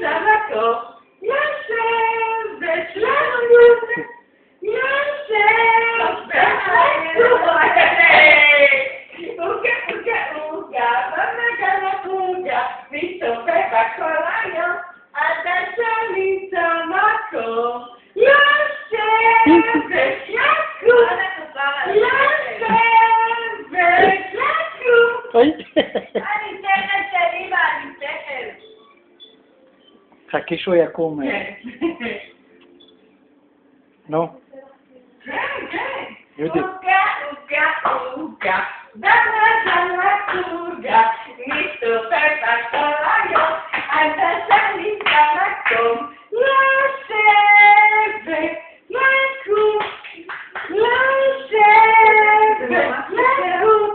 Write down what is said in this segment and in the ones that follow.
מקום, יושבת לנו, יושבת עוגה, במגן עוגה, מסתובב כל היום, עד אשר נמצא מקום, יושבת לקום, יושבת לקום. אוי. אני תכף שלי ואני תכף. חכי שהוא יקום. נו. כן, כן. יהודית. עוגה, במגן עוגה, מסתובב כל היום, עד אשר נמצא מקום, יושבת לקום, יושבת לקום.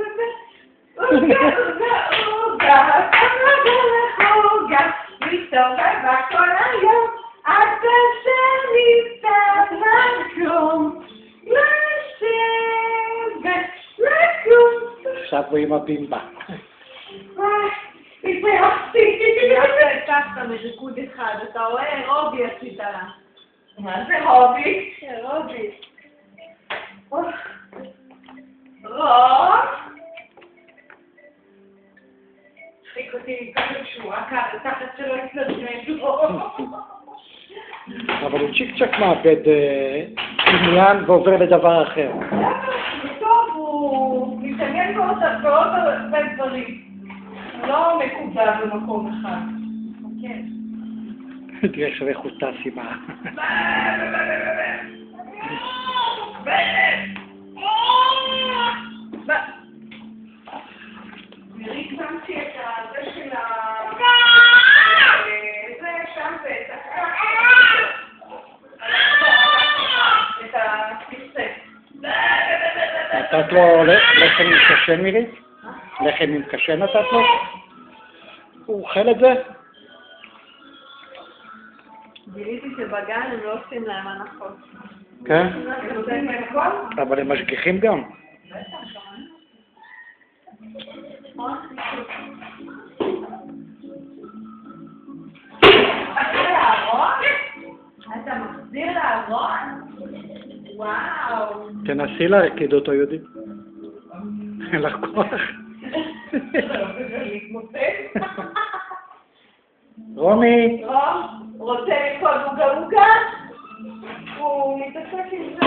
עוגה, במגן עוגה, מסתובב כל היום, עד אשר נמצא מקום, יושבת לקום. עכשיו רואים הבימבה. התפרחתי. ככה מריקוד אחד, אתה רואה? רובי עשית לה. מה זה הובי? רובי. רוב? חיק אותי כמה שהוא עקר, תחת שלא יתלדמד. אבל הוא צ'יק צ'ק מאבד עניין ועובר לדבר אחר. טוב, הוא מתעניין בעוד הרבה דברים. הוא לא מקובע במקום אחד. כן. תראה איך הוא טס עם ה... מירי שמתי את זה של ה... זה שם ואת הכיסא. נתת לו לחם עם קשן, מירי? לחם עם קשן נתת לו? הוא אוכל את זה? גיליתי שבגן הם לא עושים להם הנחות. כן. הם נותנים להם הכל? אבל הם משגיחים גם. אתה מחזיר לארון? וואו. תנסי להרקיד אותו, יהודית. אין לך כוח. רומי. רוצה לקרוא עוגה? הוא מתעסק עם זה.